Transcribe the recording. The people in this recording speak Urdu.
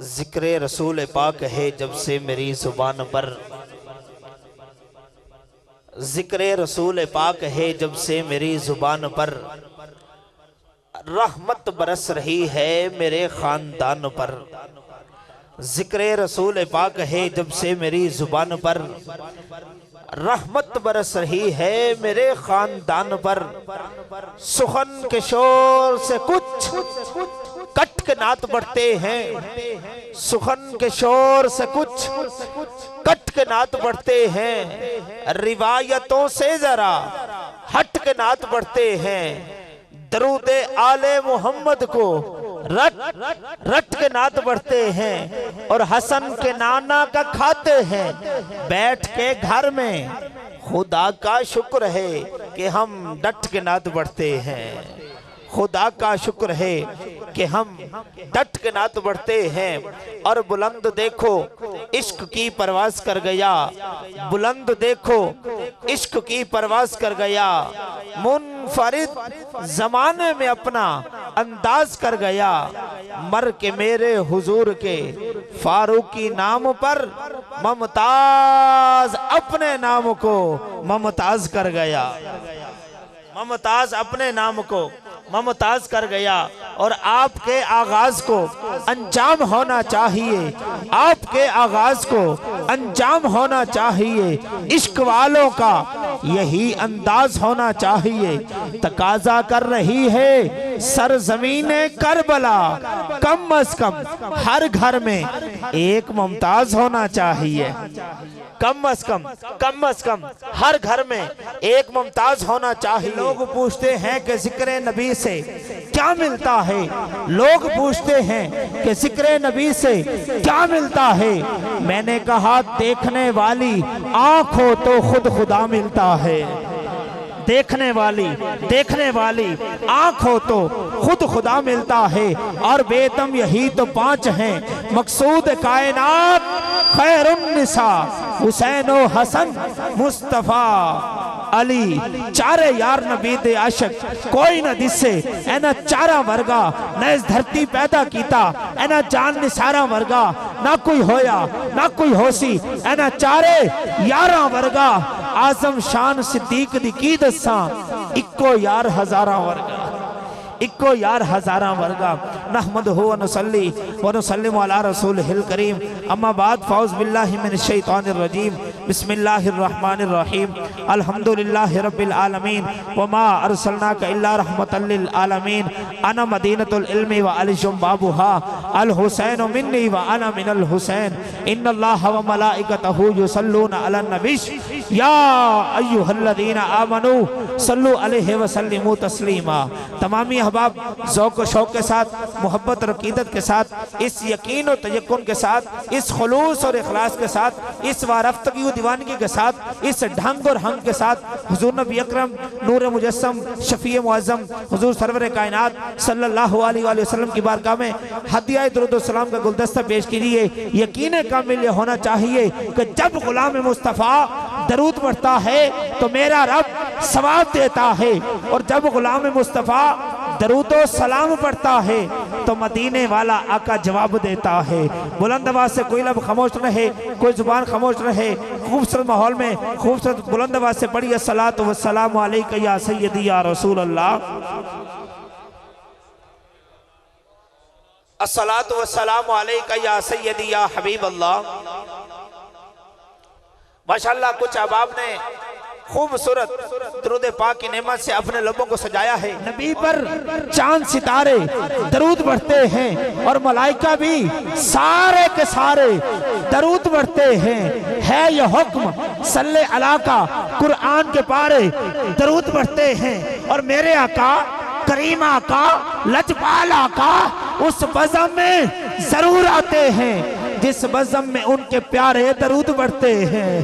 ذکر رسول پاک ہے جب سے میری زبان پر، ذکر رسول پاک ہے جب سے میری زبان پر، رحمت برس رہی ہے میرے خاندان پر۔ ذکر رسول پاک ہے جب سے میری زبان پر، رحمت برس رہی ہے میرے خاندان پر۔ سخن کے شور سے کچھ کٹ کے نعت بڑھتے ہیں، سخن کے شور سے کچھ کٹ کے نعت بڑھتے ہیں، روایتوں سے ذرا ہٹ کے نعت بڑھتے ہیں۔ درود آل محمد کو رٹ کے نعت بڑھتے ہیں، اور حسن کے نانا کا کھاتے ہیں بیٹھ کے گھر میں۔ خدا کا شکر ہے کہ ہم ڈٹ کے نعت بڑھتے ہیں، خدا کا شکر ہے کہ ہم ڈٹ کے نعت بڑھتے ہیں۔ اور بلند دیکھو عشق کی پرواز کر گیا، بلند دیکھو عشق کی پرواز کر گیا، منفرد زمانے میں اپنا انداز کر گیا۔ مر کے میرے حضور کے فاروقی نام پر، ممتاز اپنے نام کو ممتاز کر گیا، ممتاز اپنے نام کو ممتاز کر گیا۔ اور آپ کے آغاز کو انجام ہونا چاہیے، آپ کے آغاز کو انجام ہونا چاہیے، عشق والوں کا یہی انداز ہونا چاہیے۔ تقاضا کر رہی ہے سرزمین کربلا، کم از کم ہر گھر میں ایک ممتاز ہونا چاہیے، کم از کم ہر گھر میں ایک ممتاز ہونا چاہیے۔ لوگ پوچھتے ہیں کہ ذکر نبی سے کیا ملتا ہے، لوگ پوچھتے ہیں کہ ذکر نبی سے کیا ملتا ہے۔ میں نے کہا دیکھنے والی آنکھ ہو تو خود خدا ملتا ہے، دیکھنے والی آنکھ ہو تو خود خدا ملتا ہے۔ اور بیتم یہی تو 5 ہیں، مقصود کائنات خیر النساء، حسین و حسن مصطفیٰ علی، چارے یار نبی دے عاشق کوئی نہ دسے، اینا چارہ ورگا نہ اس دھرتی پیدا کیتا، اینا جان نثارہ ورگا نہ کوئی ہویا نہ کوئی ہوسی، اینا چارے یارہ ورگا آزم شان صدیق دی کی دساں، اکو یار ہزارہ ورگا، اکو یار ہزارہ ورگا۔ نحمدہ و نصلی و نسلم علی رسولہ الکریم، اما بعد فاعوذ باللہ من الشیطان الرجیم، بسم اللہ الرحمن الرحیم۔ الحمدللہ رب العالمین، وما ارسلناک الا رحمتا للعالمین۔ انا مدینۃ العلم و علیکم بابھا، الحسین منی و انا من الحسین، ان اللہ و ملائکتہ یصلون علی النبی، یا ایھا الذین آمنوا صلوا علیہ وسلموا تسلیما۔ تمامی احباب ذوق و شوق کے ساتھ، محبت اور عقیدت کے ساتھ، اس یقین و تیقن کے ساتھ، اس خلوص اور اخلاص کے ساتھ، اس وارفتگی و دیوانگی کے ساتھ، اس ڈھنگ اور ہنگ کے ساتھ حضور نبی اکرم نور مجسم شفیع معظم حضور سرور کائنات صلی اللہ علیہ وآلہ وسلم کی بارگاہ میں ہدیہ درود و سلام کا گلدستہ پیش کیجیے۔ یقین کامل یہ ہونا چاہیے کہ جب غلام مصطفیٰ درود پڑھتا ہے تو میرا رب ثواب دیتا ہے، اور جب غلام مصطفیٰ درود و سلام پڑھتا ہے تو مدینے والا آقا جواب دیتا ہے۔ بلند آواز سے کوئی لب خاموش رہے، کوئی زبان خاموش رہے، خوبصورت ماحول میں خوبصورت بلند آواز سے پڑھیے الصلاۃ والسلام علیکہ یا سیدی یا رسول اللہ، الصلاۃ والسلام علیکہ یا سیدی یا حبیب اللہ۔ ماشاءاللہ کچھ احباب نے خوبصورت درود پاک کی نعمت سے اپنے لبوں کو سجایا ہے۔ نبی پر چاند ستارے درود پڑھتے ہیں، اور ملائکہ بھی سارے کے سارے درود پڑھتے ہیں۔ ہے یہ حکم صلی علیہ کا، قرآن کے پارے درود پڑھتے ہیں، اور میرے آقا کریم آقا لجپال آقا اس بزم میں ضرور آتے ہیں جس بزم میں ان کے پیارے درود پڑھتے ہیں۔